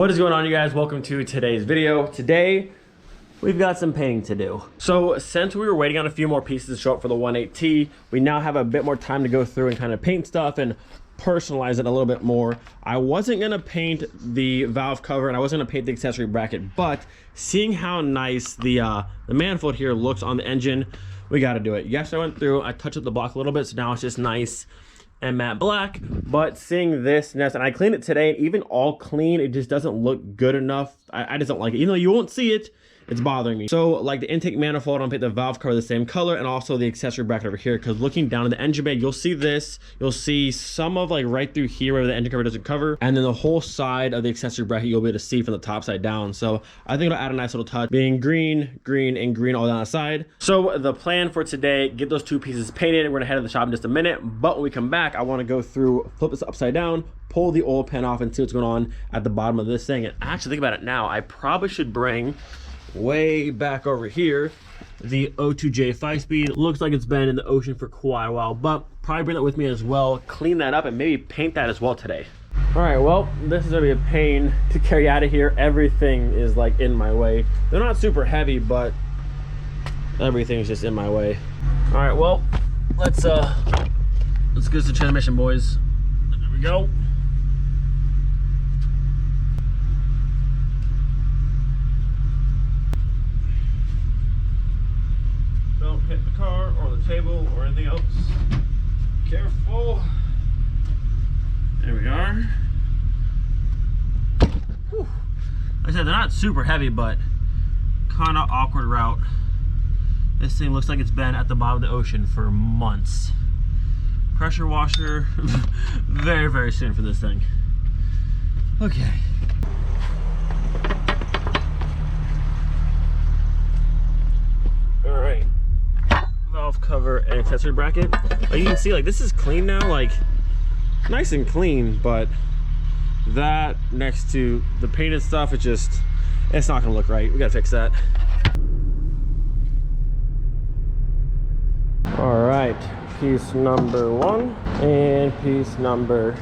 What is going on, you guys? Welcome to today's video. Today we've got some painting to do. So since we were waiting on a few more pieces to show up for the 1.8T, we now have a bit more time to go through and kind of paint stuff and personalize it a little bit more. I wasn't gonna paint the valve cover and I wasn't gonna paint the accessory bracket, but seeing how nice the manifold here looks on the engine, we got to do it. Yes, I went through, I touched up the block a little bit, so now it's just nice and matte black. But seeing this nest, and I cleaned it today, and even all clean, it just doesn't look good enough. I just don't like it. Even though you won't see it, it's bothering me. So like the intake manifold, I'm gonna paint the valve cover the same color, and also the accessory bracket over here, because looking down at the engine bay, you'll see this, you'll see some of like right through here where the engine cover doesn't cover, and then the whole side of the accessory bracket you'll be able to see from the top side down. So I think it'll add a nice little touch, being green, green, and green all down the side. So the plan for today, get those two pieces painted. We're gonna head to the shop in just a minute, but when we come back, I wanna go through, flip this upside down, pull the oil pan off, and see what's going on at the bottom of this thing. And actually think about it now, I probably should bring way back over here the O2J 5-speed. Looks like it's been in the ocean for quite a while, but probably bring that with me as well, clean that up, and maybe paint that as well today. All right, well, this is gonna be a pain to carry out of here. Everything is like in my way. They're not super heavy, but everything's just in my way. All right, well, let's get the transmission, boys. There we go. Don't hit the car or the table or anything else. Careful. There we are. Whew. Like I said, they're not super heavy, but kind of awkward route. This thing looks like it's been at the bottom of the ocean for months. Pressure washer, very, very soon for this thing. Okay. All right. Valve cover and accessory bracket. Like you can see, like this is clean now, like nice and clean, but that next to the painted stuff, it's not gonna look right. We gotta fix that. All right, piece number 1 and piece number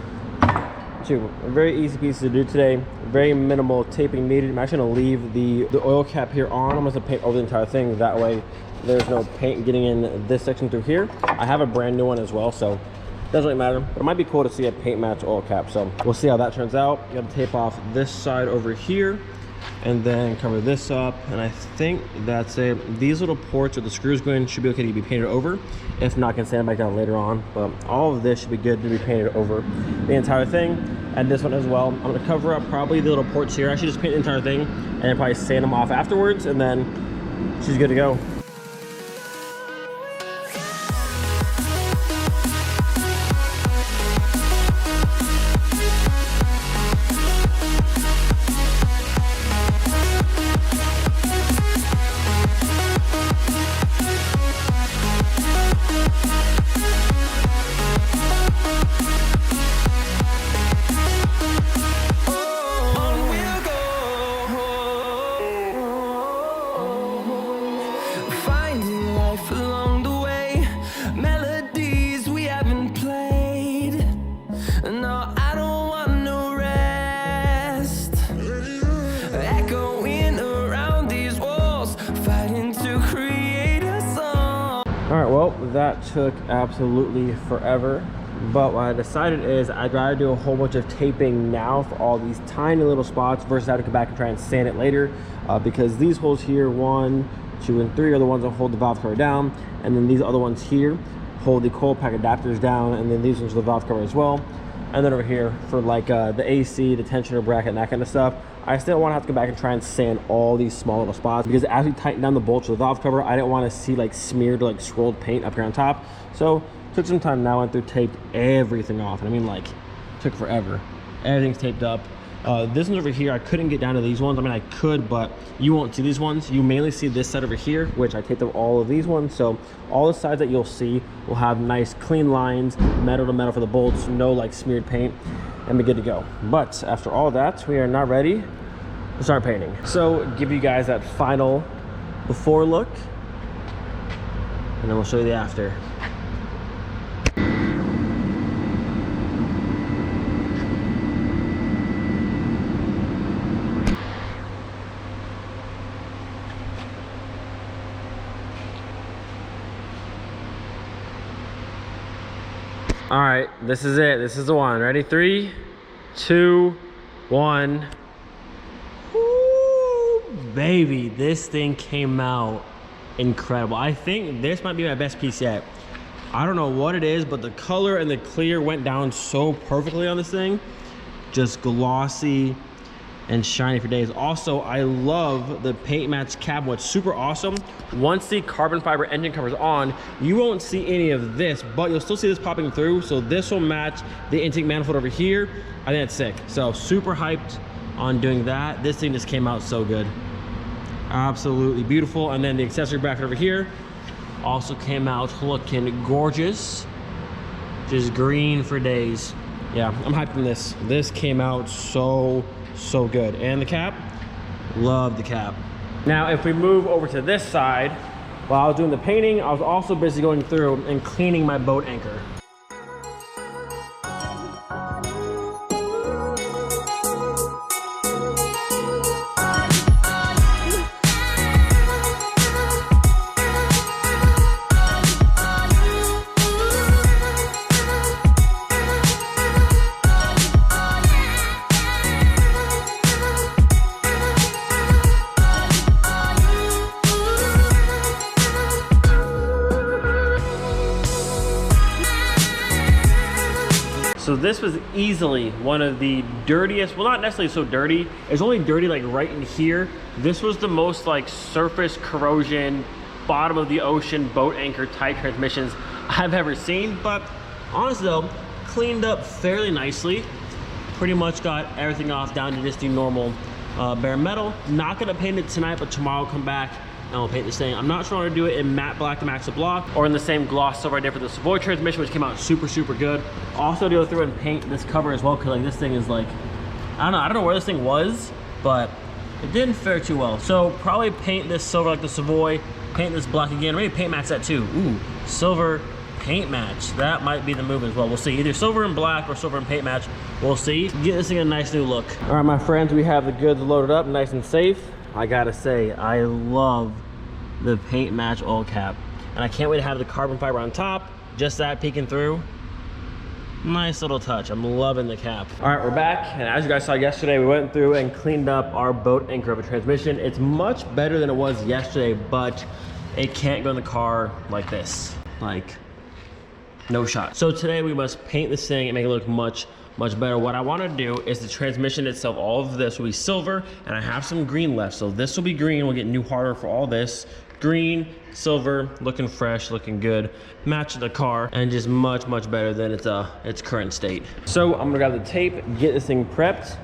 2. A very easy piece to do today. Very minimal taping needed. I'm actually gonna leave the oil cap here on. I'm gonna paint over the entire thing. That way there's no paint getting in this section through here. I have a brand new one as well, so it doesn't really matter. But it might be cool to see a paint match oil cap. So we'll see how that turns out. You gotta tape off this side over here and then cover this up, and I think that's it. These little ports where the screws go in should be okay to be painted over. If not, I can sand back down later on, but all of this should be good to be painted over the entire thing, and this one as well. I'm gonna cover up probably the little ports here. I should just paint the entire thing and then probably sand them off afterwards, and then she's good to go. All right, well, that took absolutely forever, but what I decided is I'd rather do a whole bunch of taping now for all these tiny little spots versus having to come back and try and sand it later, because these holes here, 1, 2, and 3 are the ones that hold the valve cover down, and then these other ones here hold the coil pack adapters down, and then these ones are the valve cover as well. And then over here for like the AC, the tensioner bracket, and that kind of stuff, I still want to have to go back and try and sand all these small little spots, because as we tighten down the bolts of the valve cover, I didn't want to see like smeared, like swirled paint up here on top. So took some time now, went through, taped everything off, and I mean, like, took forever. Everything's taped up. This one's over here, I couldn't get down to these ones. I mean, I could, but you won't see these ones. You mainly see this side over here, which I taped up all of these ones. So all the sides that you'll see will have nice clean lines, metal to metal for the bolts, no like smeared paint, and be good to go. But after all that, we are now ready to start painting. So give you guys that final before look, and then we'll show you the after. All right, this is it. This is the one. Ready? 3, 2, 1. Ooh, baby, this thing came out incredible. I think this might be my best piece yet. I don't know what it is, but the color and the clear went down so perfectly on this thing. Just glossy and shiny for days. Also, I love the paint match cab. What's super awesome, once the carbon fiber engine cover's on, you won't see any of this, but you'll still see this popping through. So this will match the intake manifold over here. I think that's sick. So super hyped on doing that. This thing just came out so good. Absolutely beautiful. And then the accessory bracket over here also came out looking gorgeous. Just green for days. Yeah, I'm hyped on this. This came out so good. And the cap, love the cap. Now if we move over to this side, while I was doing the painting, I was also busy going through and cleaning my boat anchor. So this was easily one of the dirtiest, well, not necessarily so dirty. It's only dirty like right in here. This was the most like surface corrosion, bottom of the ocean boat anchor type transmissions I've ever seen. But honestly though, cleaned up fairly nicely. Pretty much got everything off down to just the normal bare metal. Not gonna paint it tonight, but tomorrow I'll come back and I'll paint this thing. I'm not sure I want to do it in matte black to max the block or in the same gloss silver I did for the Savoy transmission, which came out super good. Also to go through and paint this cover as well, because like this thing is like, I don't know where this thing was, but it didn't fare too well. So probably paint this silver like the Savoy, paint this black again, maybe paint match that too. Ooh, silver paint match. That might be the move as well. We'll see. Either silver and black or silver and paint match. We'll see. Get this thing a nice new look. All right, my friends, we have the goods loaded up nice and safe. I gotta say, I love the paint match oil cap. And I can't wait to have the carbon fiber on top. Just that peeking through. Nice little touch. I'm loving the cap. All right, we're back. And as you guys saw yesterday, we went through and cleaned up our boat anchor of a transmission. It's much better than it was yesterday, but it can't go in the car like this. Like, no shot. So today we must paint this thing and make it look much better. What I want to do is the transmission itself, all of this will be silver, and I have some green left. So this will be green. We'll get new hardware for all this. Green, silver, looking fresh, looking good. Match the car, and just much better than its current state. So I'm gonna grab the tape, get this thing prepped.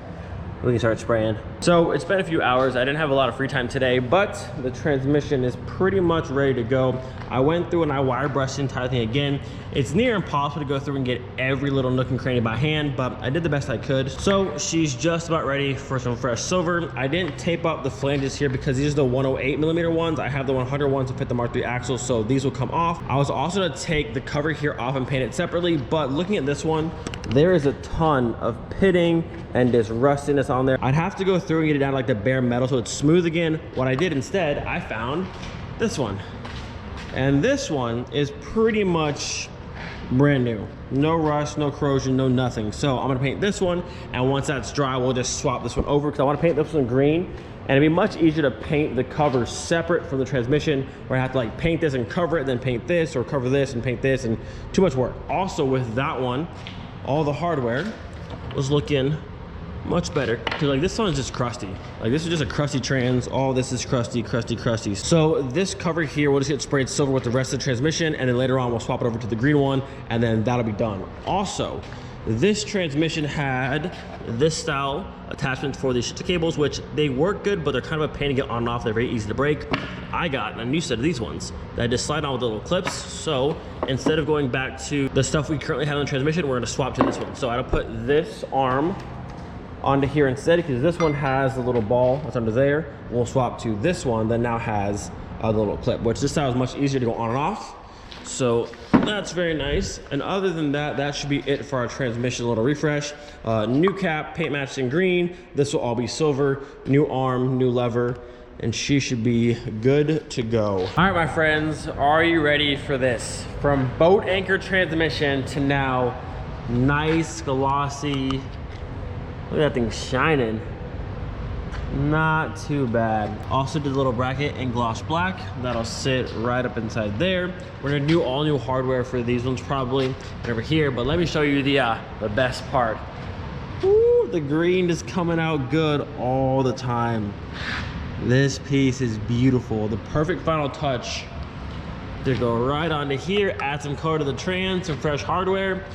We can start spraying. So it's been a few hours. I didn't have a lot of free time today, but the transmission is pretty much ready to go. I went through and I wire brushed the entire thing again. It's near impossible to go through and get every little nook and cranny by hand, but I did the best I could. So she's just about ready for some fresh silver. I didn't tape up the flanges here because these are the 108mm ones. I have the 100 ones to fit the Mark III axles, so these will come off. I was also gonna take the cover here off and paint it separately, but looking at this one, there is a ton of pitting and just rustiness on there. I'd have to go through and get it down like the bare metal so it's smooth again. What I did instead, I found this one. And this one is pretty much brand new. No rust, no corrosion, no nothing. So I'm gonna paint this one, and once that's dry, we'll just swap this one over because I wanna paint this one green. And it'd be much easier to paint the cover separate from the transmission, where I have to like paint this and cover it, then paint this, or cover this and paint this, and too much work. Also with that one, all the hardware was looking much better, because like this one is just crusty. Like this is just a crusty trans. All this is crusty. So this cover here will just get sprayed silver with the rest of the transmission, and then later on we'll swap it over to the green one, and then that'll be done. Also, this transmission had this style attachment for these shifter cables, which they work good, but they're kind of a pain to get on and off. They're very easy to break. I got a new set of these ones that just slide on with the little clips. So instead of going back to the stuff we currently have in the transmission, we're gonna swap to this one. So I had to put this arm onto here instead, because this one has the little ball that's under there. We'll swap to this one that now has the little clip, which this style is much easier to go on and off. So that's very nice. And other than that, that should be it for our transmission. A little refresh. New cap, paint matched in green. This will all be silver. New arm, new lever. and she should be good to go. All right, my friends, are you ready for this? From boat anchor transmission to now nice, glossy, look at that thing shining. Not too bad. Also did a little bracket in gloss black. That'll sit right up inside there. We're gonna do all new hardware for these ones probably, and over here, but let me show you the best part. Woo, the green is coming out good all the time. This piece is beautiful. The perfect final touch to go right onto here, add some color to the trans, some fresh hardware.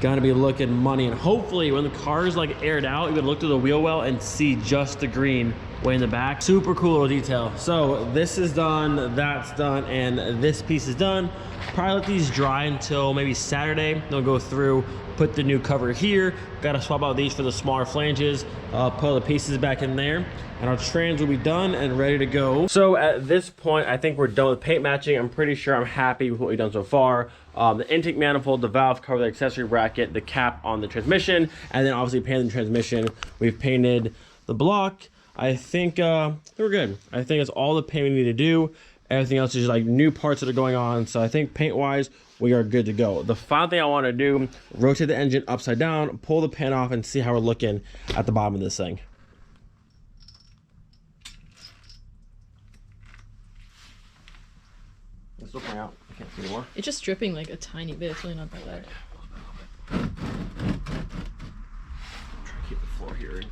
Gotta be looking money, and hopefully when the car is like aired out, you can look through the wheel well and see just the green way in the back. Super cool little detail. So this is done, that's done, and this piece is done. Probably let these dry until maybe Saturday. They'll go through, put the new cover here. Gotta swap out these for the smaller flanges, put all the pieces back in there, and our trans will be done and ready to go. So at this point, I think we're done with paint matching. I'm pretty sure I'm happy with what we've done so far. The intake manifold, the valve cover, the accessory bracket, the cap on the transmission, and then obviously painted the transmission. We've painted the block. I think we're good. I think it's all the paint we need to do. Everything else is just like new parts that are going on. So I think paint wise, we are good to go. The final thing I want to do, rotate the engine upside down, pull the pan off, and see how we're looking at the bottom of this thing. It's still pouring out. I can't see anymore. It's just dripping like a tiny bit. It's really not that bad. Try to keep the floor here in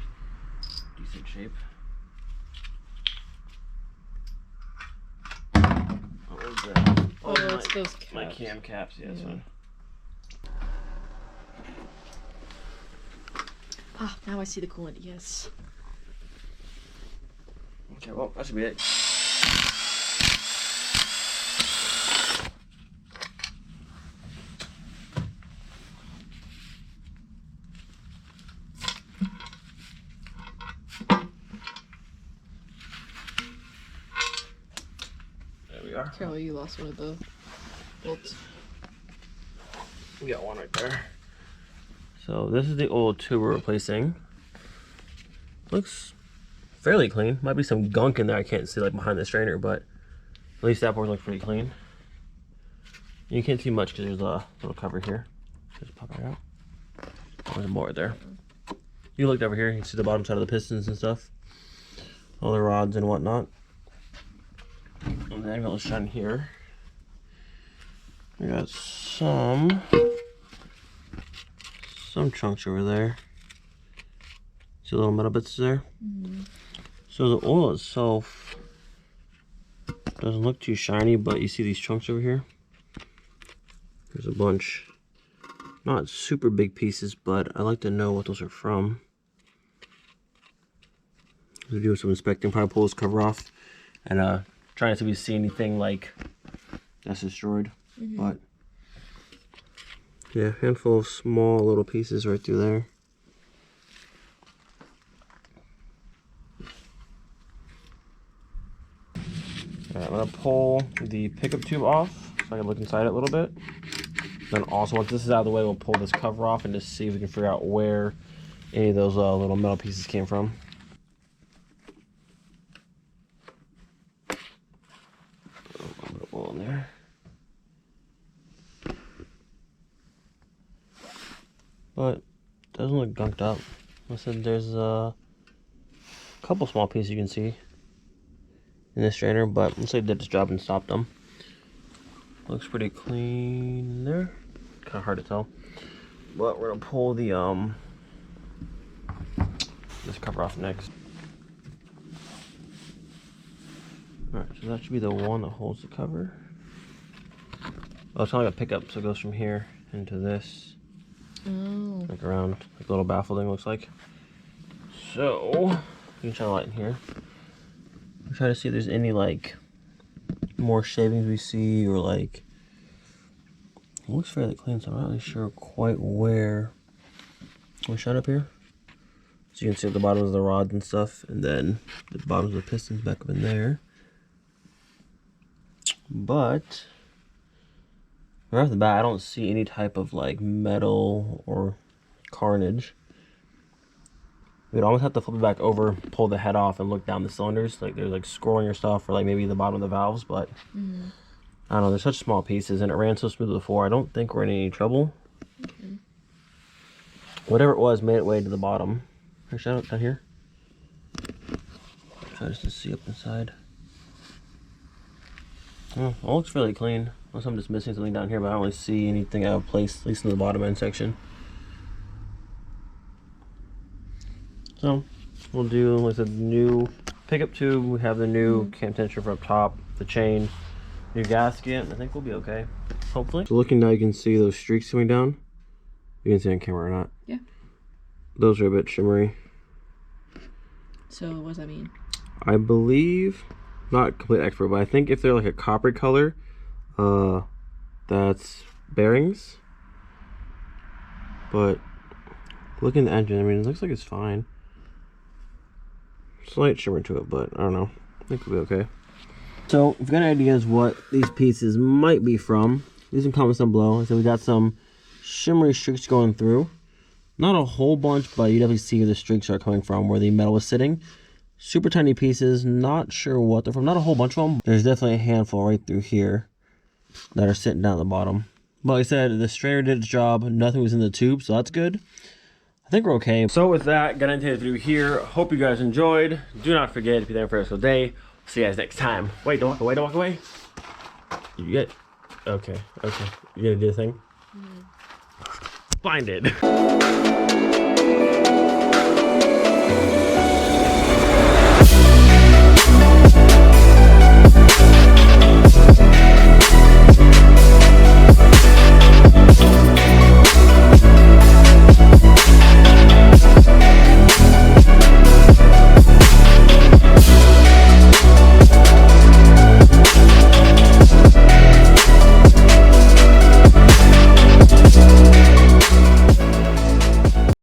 decent shape. What was that? Oh, it's those caps. My cam caps, yeah, that's fine. Ah, now I see the coolant, yes. Okay, well, that should be it. There we are. Carol, you lost one of the bolts. We got one right there. So this is the old tube we're replacing. Looks fairly clean. Might be some gunk in there I can't see like behind the strainer, but at least that board looks pretty clean. You can't see much because there's a little cover here. Just pop it out. There's more there. You looked over here, you can see the bottom side of the pistons and stuff. All the rods and whatnot. And then let's shine here. We got some chunks over there. See the little metal bits there? Mm-hmm. So the oil itself doesn't look too shiny, but you see these chunks over here? There's a bunch. Not super big pieces, but I like to know what those are from. We'll do some inspecting, probably pull this cover off and trying to see if we see anything like that's destroyed. Mm-hmm. But yeah, handful of small little pieces right through there. Alright, I'm gonna pull the pickup tube off so I can look inside it a little bit. Then also, once this is out of the way, we'll pull this cover off and just see if we can figure out where any of those little metal pieces came from. Oh, a little bit of oil in there. But doesn't look gunked up. Listen, there's a couple small pieces you can see in this strainer, but looks like they did this job and stopped them. Looks pretty clean there. Kind of hard to tell. But we're gonna pull the this cover off next. Alright, so that should be the one that holds the cover. Oh, it's kind of like a pickup, so it goes from here into this. Oh. Like around, like a little baffle thing looks like. So, you can shine a light in here. I'm trying to see if there's any like more shavings we see, or like, it looks fairly clean, so I'm not really sure quite where. Can we shine up here? So you can see at the bottom of the rods and stuff, and then the bottoms of the pistons back up in there. But right off the bat, I don't see any type of like metal or carnage. we'd almost have to flip it back over, pull the head off, and look down the cylinders. Like there's like screwing or stuff, or like maybe the bottom of the valves, but I don't know. They're such small pieces, and it ran so smooth before. I don't think we're in any trouble. Whatever it was made its way to the bottom. Here, shout out down here. Try just to see up inside. Oh, all looks fairly clean. Unless I'm just missing something down here, but I don't really see anything out of place, at least in the bottom end section. So we'll do like a new pickup tube. We have the new cam tensioner for up top, the chain, new gasket. I think we'll be okay, hopefully. So looking now, you can see those streaks coming down. You can see on camera or not? Yeah. Those are a bit shimmery. So what does that mean? I believe, not a complete expert, but I think if they're like a copper color, that's bearings. But looking at the engine, I mean, it looks like it's fine. Slight shimmer to it, but I don't know. I think we'll be okay. So if you've got any ideas what these pieces might be from, leave some comments down below. So we got some shimmery streaks going through. Not a whole bunch, but you definitely see where the streaks are coming from, where the metal was sitting. Super tiny pieces, not sure what they're from. Not a whole bunch of them. There's definitely a handful right through here that are sitting down at the bottom. But like I said, the strainer did its job. Nothing was in the tube, so that's good. I think we're okay. So with that, gonna end today's video here. Hope you guys enjoyed. Do not forget, if you're there for the rest of the day, see you guys next time. Wait, don't walk away, don't walk away. You get, okay. You gonna do the thing? Find it.